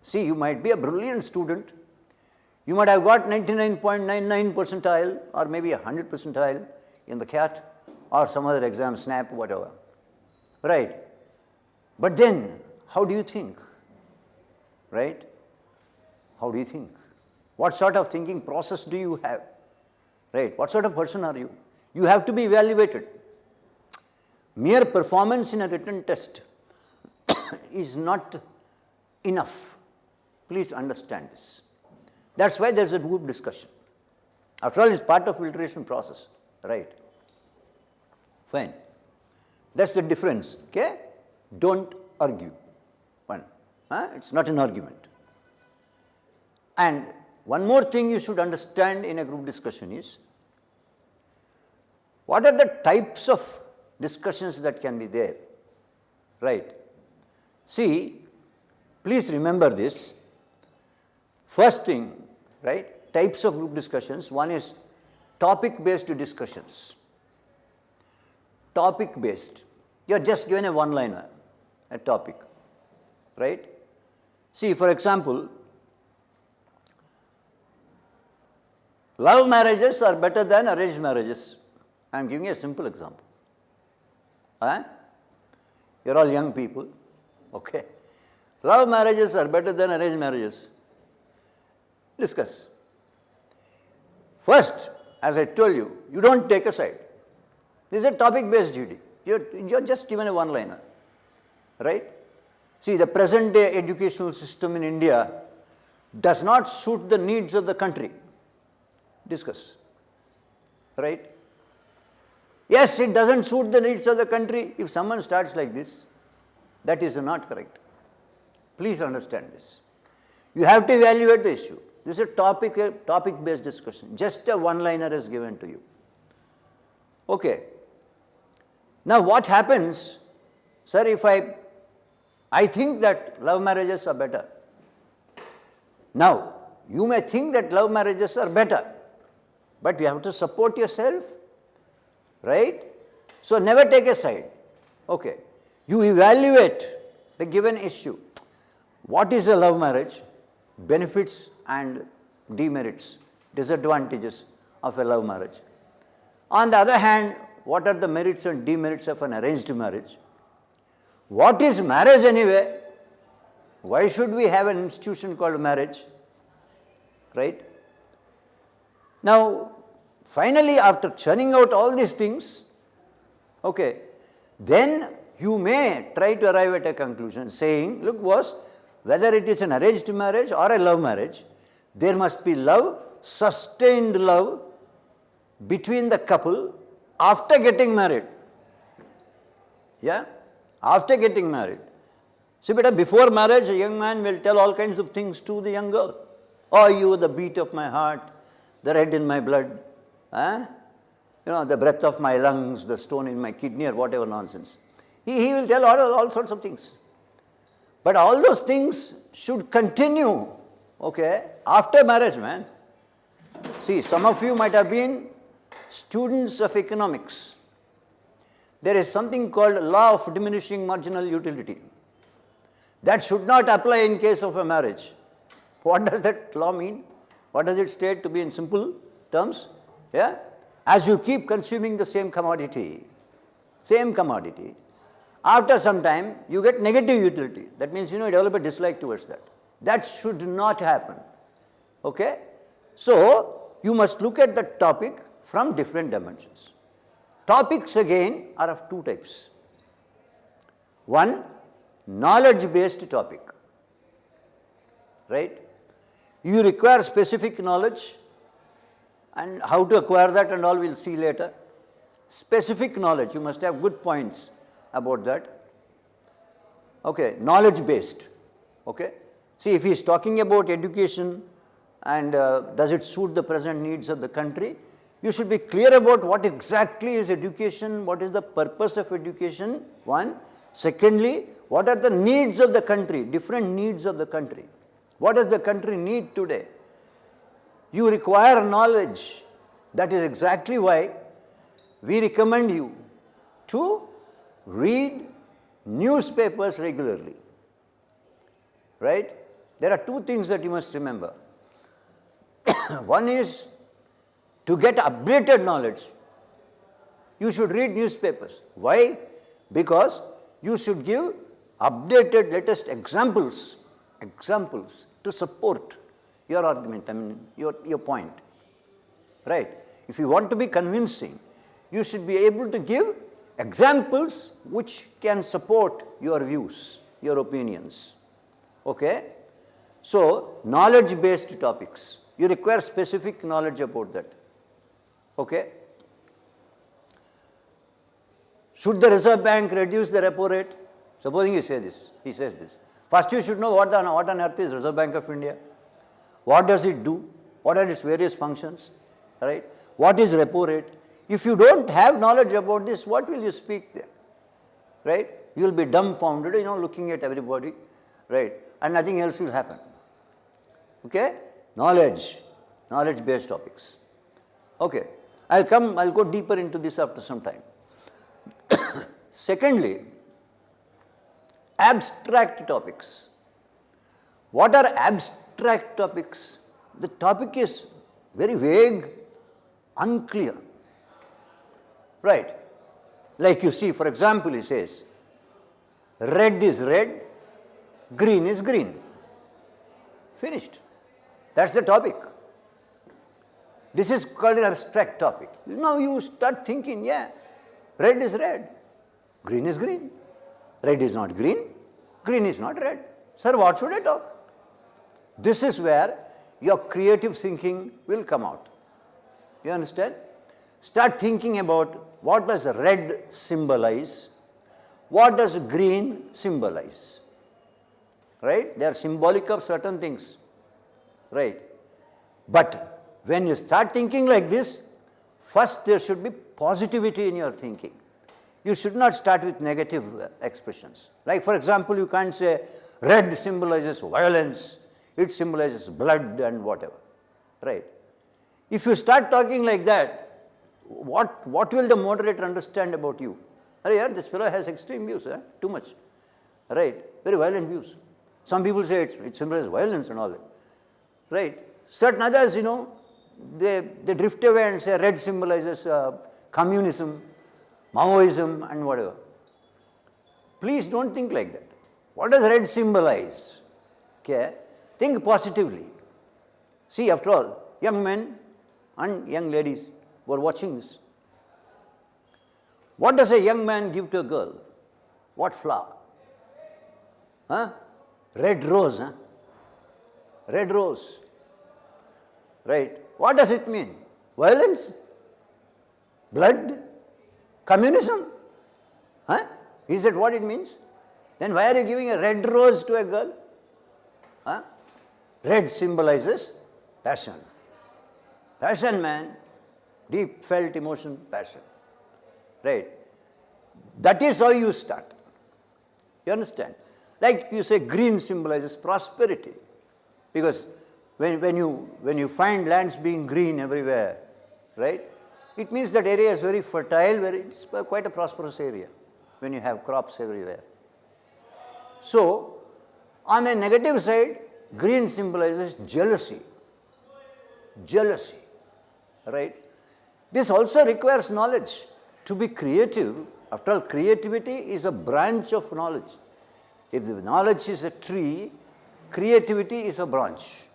See, you might be a brilliant student. You might have got 99.99 percentile or maybe 100 percentile in the CAT or some other exam, SNAP, whatever. Right? But then, how do you think? Right? How do you think? What sort of thinking process do you have? Right? What sort of person are you? You have to be evaluated. Mere performance in a written test is not enough. Please understand this. That's why there's a group discussion. After all, it's part of filtration process, right? Fine. That's the difference, okay? Don't argue. One, it's not an argument. And one more thing you should understand in a group discussion is, what are the types of discussions that can be there, right? See, please remember this. First thing, right, types of group discussions. One is topic-based discussions. Topic-based. You're just given a one-liner, a topic, right? See, for example, love marriages are better than arranged marriages. I'm giving a simple example. You're all young people, okay? Love marriages are better than arranged marriages. Discuss. First, as I told you, you don't take a side. This is a topic-based duty. You're just given a one-liner, right? See, the present-day educational system in India does not suit the needs of the country. Discuss, right? Yes, it doesn't suit the needs of the country. If someone starts like this, that is not correct. Please understand this. You have to evaluate the issue. This is a topic-based discussion. Just a one-liner is given to you. Okay. Now what happens, sir, if I think that love marriages are better. Now, you may think that love marriages are better, but you have to support yourself, right? So never take a side. Okay. You evaluate the given issue. What is a love marriage? Benefits and demerits, disadvantages of a love marriage. On the other hand, what are the merits and demerits of an arranged marriage? What is marriage anyway? Why should we have an institution called marriage? Right? Now, finally, after churning out all these things, okay, then you may try to arrive at a conclusion saying, look, boss, whether it is an arranged marriage or a love marriage, there must be love, sustained love between the couple after getting married. Yeah? After getting married. See, before marriage, a young man will tell all kinds of things to the young girl. Oh, you are the beat of my heart, the red in my blood, the breath of my lungs, the stone in my kidney, or whatever nonsense. He will tell all sorts of things. But all those things should continue, okay, after marriage, man. See, some of you might have been students of economics. There is something called law of diminishing marginal utility. That should not apply in case of a marriage. What does that law mean? What does it state to be in simple terms? Yeah? As you keep consuming the same commodity, after some time you get negative utility. That means, you develop a dislike towards that. That should not happen. Okay? So, you must look at the topic from different dimensions. Topics again are of two types. One, knowledge-based topic. Right? You require specific knowledge, and how to acquire that and all we'll see later. Specific knowledge, you must have good points about that. Okay, knowledge-based. Okay? See, if he is talking about education and does it suit the present needs of the country, you should be clear about what exactly is education, what is the purpose of education, one. Secondly, what are the needs of the country, different needs of the country. What does the country need today? You require knowledge. That is exactly why we recommend you to read newspapers regularly. Right? there are two things that you must remember. One is to get updated knowledge, you should read newspapers. Why? Because you should give updated, latest examples to support your argument, your point. Right? If you want to be convincing, you should be able to give examples which can support your views, your opinions. Okay? So, knowledge-based topics. You require specific knowledge about that. Okay? Should the Reserve Bank reduce the repo rate? Supposing he says this. First you should know what on earth is Reserve Bank of India. What does it do? What are its various functions? Right? What is repo rate? If you don't have knowledge about this, what will you speak there? Right? You will be dumbfounded, looking at everybody. Right? And nothing else will happen. Okay? Knowledge-based topics. Okay. I'll go deeper into this after some time. Secondly, abstract topics. What are abstract topics? The topic is very vague, unclear. Right? Like you see, for example, he says, red is red, green is green. Finished. That's the topic. This is called an abstract topic. Now you start thinking, yeah, red is red, green is green. Red is not green, green is not red. Sir, what should I talk? This is where your creative thinking will come out. You understand? Start thinking about what does red symbolize, what does green symbolize. Right? They are symbolic of certain things. Right? But when you start thinking like this, first there should be positivity in your thinking. You should not start with negative expressions. Like for example, you can't say red symbolizes violence, it symbolizes blood and whatever. Right? If you start talking like that, what will the moderator understand about you? Yeah, this fellow has extreme views, too much. Right? Very violent views. Some people say it symbolizes violence and all that. Right? Certain others, they drift away and say red symbolizes communism, Maoism and whatever. Please don't think like that. What does red symbolize? Okay? Think positively. See, after all, young men and young ladies who are watching this. What does a young man give to a girl? What flower? Red rose. Red rose. Right? What does it mean? Violence? Blood? Communism? Is that what it means? Then why are you giving a red rose to a girl? Red symbolizes passion. Passion, man. Deep felt emotion, passion. Right? That is how you start. You understand? Like you say green symbolizes prosperity. Because when you find lands being green everywhere, right? It means that area is very fertile, it's quite a prosperous area when you have crops everywhere. So, on the negative side, green symbolizes jealousy. Jealousy, right? This also requires knowledge. To be creative, after all, creativity is a branch of knowledge. If the knowledge is a tree, creativity is a branch.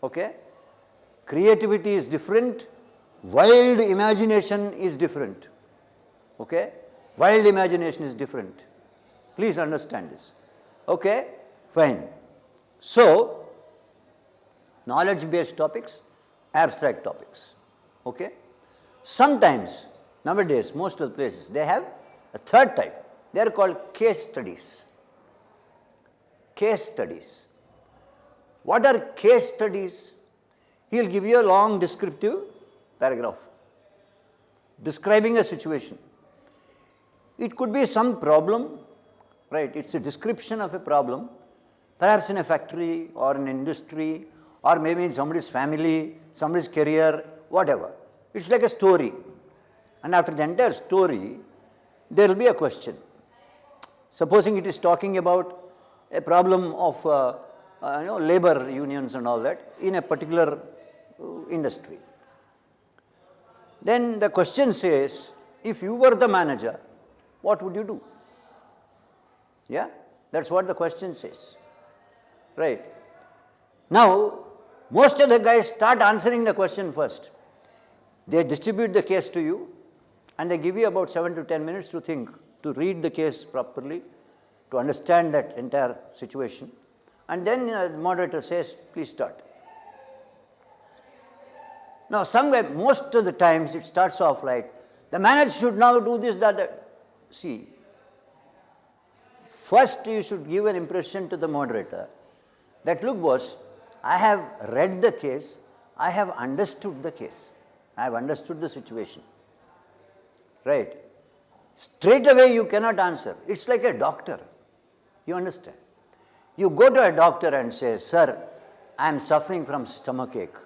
Okay? Creativity is different. Wild imagination is different. Okay? Wild imagination is different. Please understand this. Okay? Fine. So, knowledge-based topics, abstract topics. Okay? Sometimes, nowadays, most of the places, they have a third type. They are called case studies. Case studies. What are case studies? He will give you a long descriptive paragraph describing a situation. It could be some problem, right? It's a description of a problem, perhaps in a factory or in industry or maybe in somebody's family, somebody's career, whatever. It's like a story. And after the entire story, there will be a question. Supposing it is talking about a problem of labor unions and all that in a particular industry. Then the question says, if you were the manager, what would you do? Yeah, that's what the question says, right? Now, most of the guys start answering the question first. They distribute the case to you and they give you about 7 to 10 minutes to think, to read the case properly, to understand that entire situation. And then the moderator says, please start. Now, most of the times it starts off like, the manager should now do this, that. See, first you should give an impression to the moderator that, look boss, I have read the case, I have understood the case, I have understood the situation, right? Straight away you cannot answer. It's like a doctor, you understand? You go to a doctor and say, sir, I am suffering from stomachache.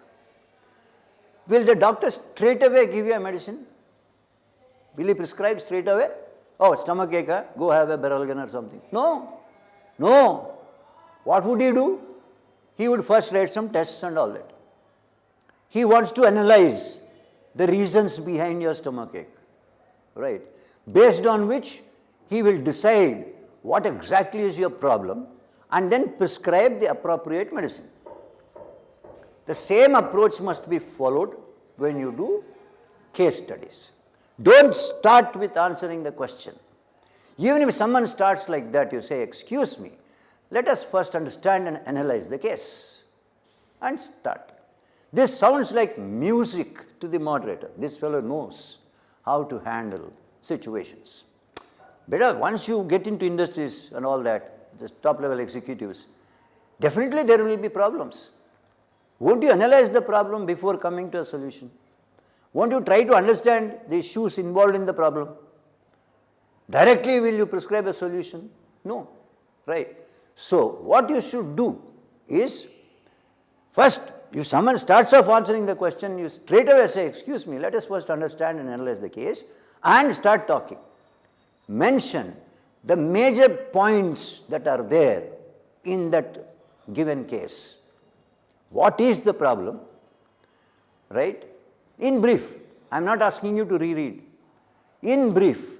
Will the doctor straight away give you a medicine? Will he prescribe straight away? Oh, stomachache, huh? Go have a Berolgan or something. No, no. What would he do? He would first write some tests and all that. He wants to analyze the reasons behind your stomachache, right? Based on which he will decide what exactly is your problem and then prescribe the appropriate medicine. The same approach must be followed when you do case studies. Don't start with answering the question. Even if someone starts like that, you say, excuse me, let us first understand and analyze the case and start. This sounds like music to the moderator. This fellow knows how to handle situations. Better once you get into industries and all that, the top level executives, definitely there will be problems. Won't you analyze the problem before coming to a solution? Won't you try to understand the issues involved in the problem? Directly will you prescribe a solution? No, right? So what you should do is, first, if someone starts off answering the question, you straight away say, excuse me, let us first understand and analyze the case and start talking. Mention the major points that are there in that given case. What is the problem, right? In brief, I am not asking you to reread. In brief,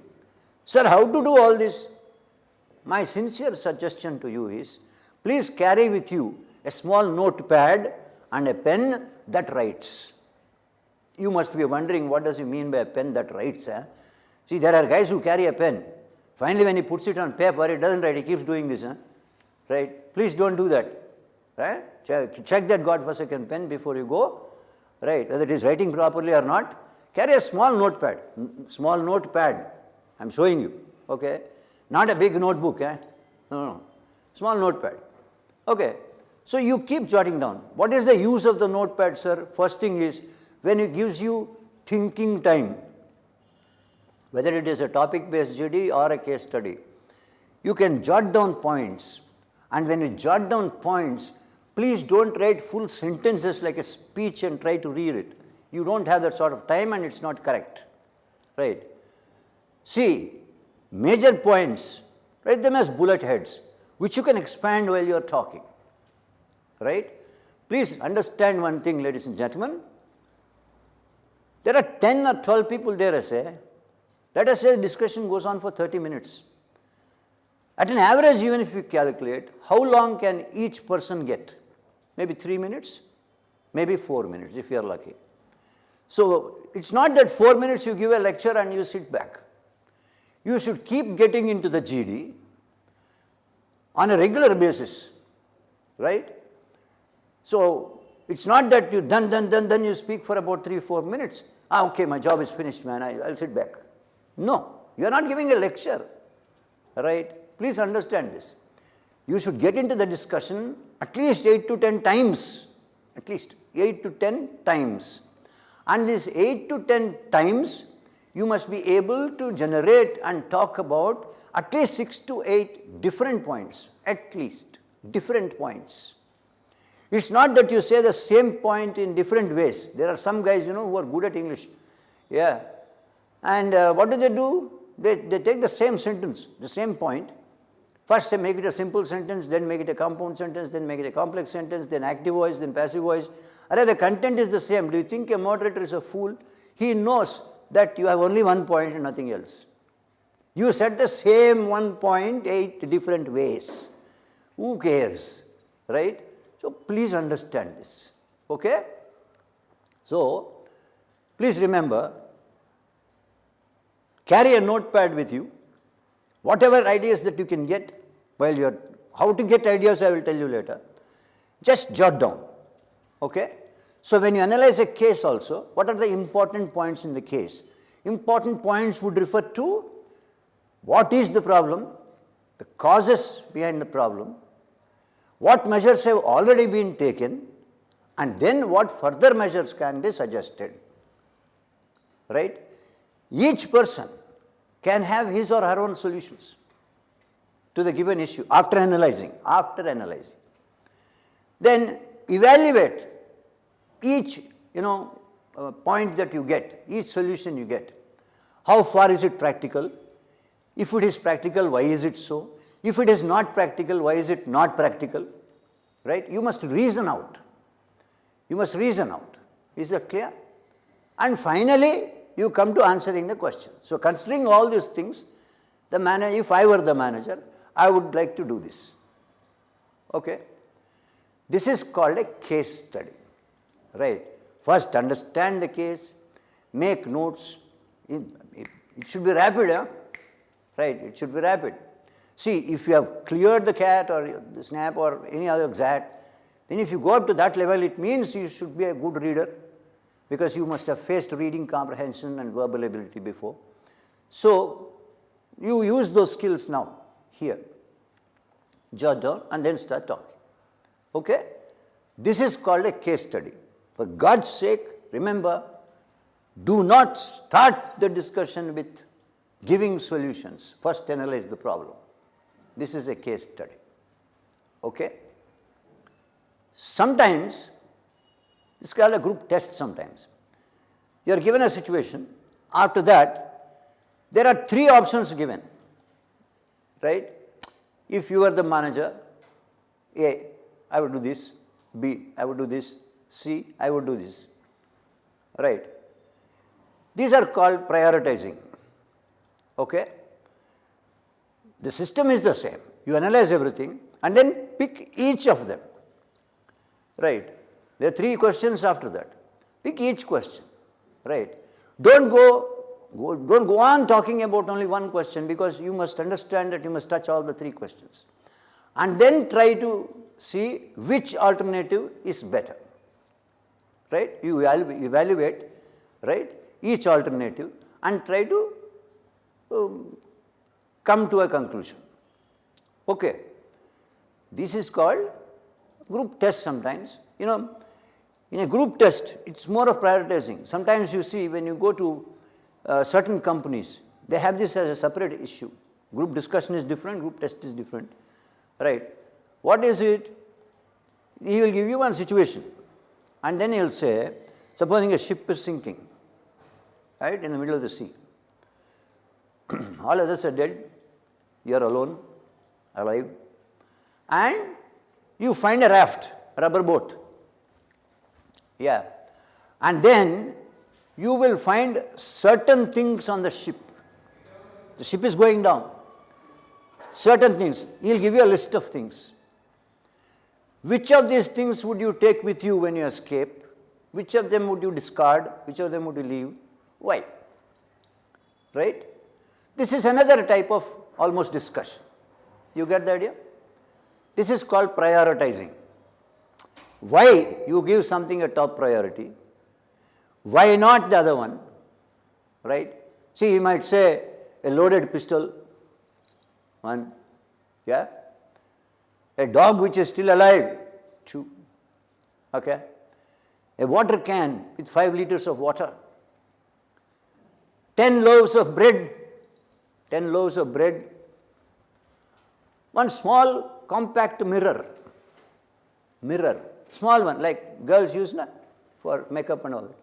sir, how to do all this? My sincere suggestion to you is, please carry with you a small notepad and a pen that writes. You must be wondering, what does he mean by a pen that writes? Eh? See, there are guys who carry a pen. Finally, when he puts it on paper, it doesn't write, he keeps doing this. Right? Please don't do that. Right? Check that godforsaken pen before you go, right? Whether it is writing properly or not. Carry a small notepad. Small notepad. I'm showing you. Okay? Not a big notebook. Eh? No. Small notepad. Okay. So you keep jotting down. What is the use of the notepad, sir? First thing is, when it gives you thinking time, whether it is a topic-based GD or a case study, you can jot down points. And when you jot down points, please don't write full sentences like a speech and try to read it. You don't have that sort of time and it's not correct. Right? See, major points, write them as bullet heads, which you can expand while you are talking. Right? Please understand one thing, ladies and gentlemen. There are 10 or 12 people there, let us say the discussion goes on for 30 minutes. At an average, even if you calculate, how long can each person get? Maybe 3 minutes, maybe 4 minutes if you are lucky. So it's not that 4 minutes you give a lecture and you sit back. You should keep getting into the GD on a regular basis, right? So it's not that you then you speak for about 3-4 minutes. Okay, my job is finished, man, I'll sit back. No, you are not giving a lecture, right? Please understand this. You should get into the discussion at least 8 to 10 times, at least 8 to 10 times. And these 8 to 10 times, you must be able to generate and talk about at least 6 to 8 different points, at least different points. It's not that you say the same point in different ways. There are some guys, who are good at English. Yeah. And what do? They take the same sentence, the same point, First make it a simple sentence, then make it a compound sentence, then make it a complex sentence, then active voice, then passive voice. The content is the same. Do you think a moderator is a fool? He knows that you have only one point and nothing else. You said the same 1 point 8 different ways. Who cares? Right? So please understand this. Okay? So please remember, carry a notepad with you. Whatever ideas that you can get while you are, how to get ideas I will tell you later. Just jot down. Okay? So when you analyze a case also, what are the important points in the case? Important points would refer to what is the problem, the causes behind the problem, what measures have already been taken, and then what further measures can be suggested. Right? Each person can have his or her own solutions to the given issue after analyzing. Then evaluate each point that you get, each solution you get. How far is it practical? If it is practical, why is it so? If it is not practical, why is it not practical? Right? You must reason out. Is that clear? And finally, you come to answering the question. So considering all these things, the manager, if I were the manager, I would like to do this. Okay? This is called a case study. Right? First understand the case, make notes. It should be rapid, huh? Right? It should be rapid. See, if you have cleared the cat or the snap or any other XAT, then if you go up to that level, it means you should be a good reader, because you must have faced reading comprehension and verbal ability before. So you use those skills now, here. Jot down and then start talking. Okay? This is called a case study. For God's sake, remember, do not start the discussion with giving solutions. First analyze the problem. This is a case study. Okay? Sometimes, it's called a group test sometimes. You are given a situation. After that, there are 3 options given. Right? If you are the manager, A, I would do this. B, I would do this. C, I would do this. Right? These are called prioritizing. Okay? The system is the same. You analyze everything and then pick each of them. Right? There are 3 questions after that. Pick each question. Right? Don't go on talking about only one question, because you must understand that you must touch all the 3 questions. And then try to see which alternative is better. Right? You evaluate, right, each alternative and try to come to a conclusion. Okay. This is called group test sometimes. In a group test, it's more of prioritizing. Sometimes you see when you go to certain companies, they have this as a separate issue. Group discussion is different, group test is different. Right? What is it? He will give you one situation, and then he will say, supposing a ship is sinking, right, in the middle of the sea. All others are dead, you are alone, alive, and you find a raft, a rubber boat. Yeah. And then you will find certain things on the ship. The ship is going down. Certain things. He will give you a list of things. Which of these things would you take with you when you escape? Which of them would you discard? Which of them would you leave? Why? Right? This is another type of almost discussion. You get the idea? This is called prioritizing. Why you give something a top priority? Why not the other one? Right? See, he might say a loaded pistol, one, yeah? A dog which is still alive, 2, okay? A water can with 5 liters of water, 10 loaves of bread, 10 loaves of bread, one small compact mirror, small one like girls use for makeup and all that.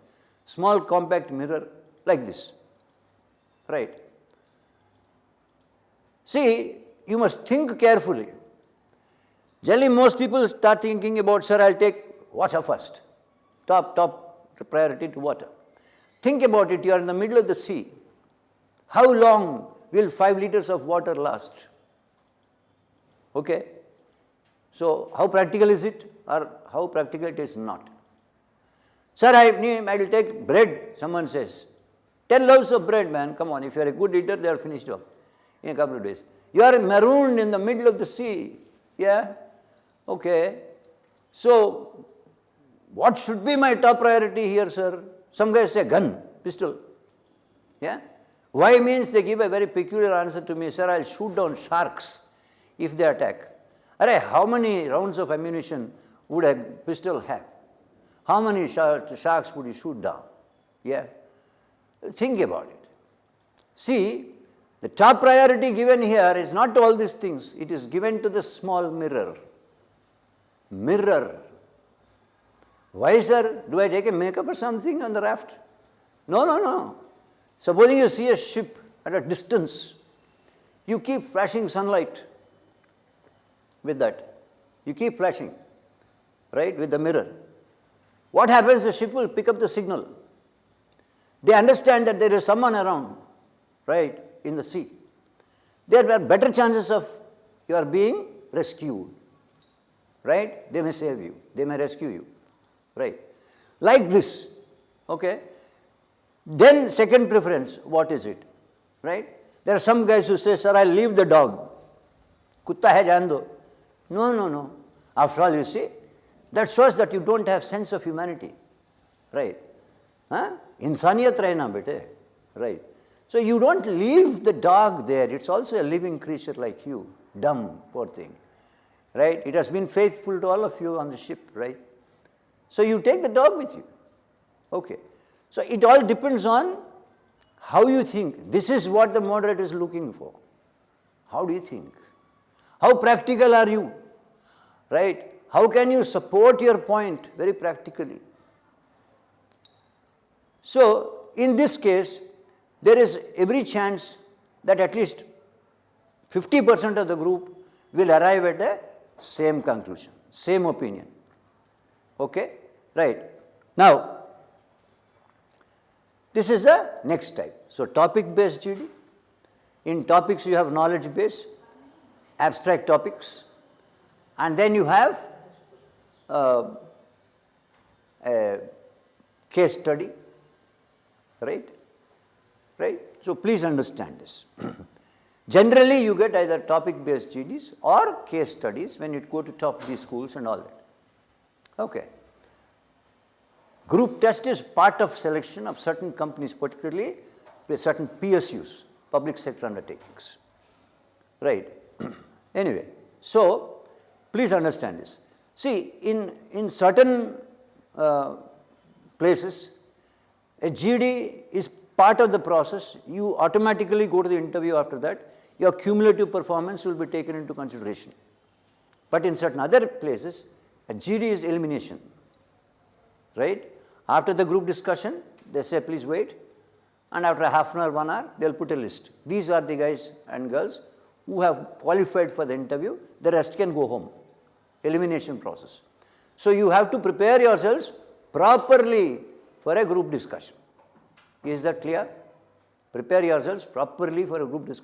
Small compact mirror like this, right? See, you must think carefully. Generally, most people start thinking about, sir, I'll take water first. Top priority to water. Think about it, you are in the middle of the sea. How long will 5 liters of water last? Okay. So, how practical is it, or how practical it is not? Sir, I will take bread, someone says. 10 loaves of bread, man, come on, if you are a good eater, they are finished off in a couple of days. You are marooned in the middle of the sea, yeah? Okay. So, what should be my top priority here, sir? Some guys say gun, pistol, yeah? Why means they give a very peculiar answer to me, sir, I'll shoot down sharks if they attack. How many rounds of ammunition would a pistol have? How many sharks would you shoot down? Yeah. Think about it. See, the top priority given here is not to all these things. It is given to the small mirror. Mirror. Why, sir? Do I take a makeup or something on the raft? No. Supposing you see a ship at a distance, you keep flashing sunlight with that. You keep flashing, right, with the mirror. What happens? The ship will pick up the signal. They understand that there is someone around, right, in the sea. There are better chances of your being rescued, right? They may save you. They may rescue you, right? Like this, okay? Then second preference, what is it, right? There are some guys who say, sir, I'll leave the dog. Kutta hai jaan do. No. After all, you see, that shows that you don't have sense of humanity, right? Insaniyat rehna bete, right? So you don't leave the dog there. It's also a living creature like you, dumb, poor thing, right? It has been faithful to all of you on the ship, right? So you take the dog with you, okay? So it all depends on how you think. This is what the moderate is looking for. How do you think? How practical are you? Right? How can you support your point very practically? So, in this case, there is every chance that at least 50% of the group will arrive at the same conclusion, same opinion. Okay? Right. Now, this is the next type. So, topic-based GD. In topics, you have knowledge-based, abstract topics, and then you have a case study, right? Right? So, please understand this. Generally, you get either topic-based GDs or case studies when you go to top 3 schools and all that. Okay. Group test is part of selection of certain companies, particularly with certain PSUs, public sector undertakings. Right. Anyway, so please understand this. See, in certain places, a GD is part of the process. You automatically go to the interview after that. Your cumulative performance will be taken into consideration. But in certain other places, a GD is elimination. Right? After the group discussion, they say, please wait. And after a half an hour, 1 hour, they'll put a list. These are the guys and girls who have qualified for the interview. The rest can go home. Elimination process. So you have to prepare yourselves properly for a group discussion. Is that clear? Prepare yourselves properly for a group discussion.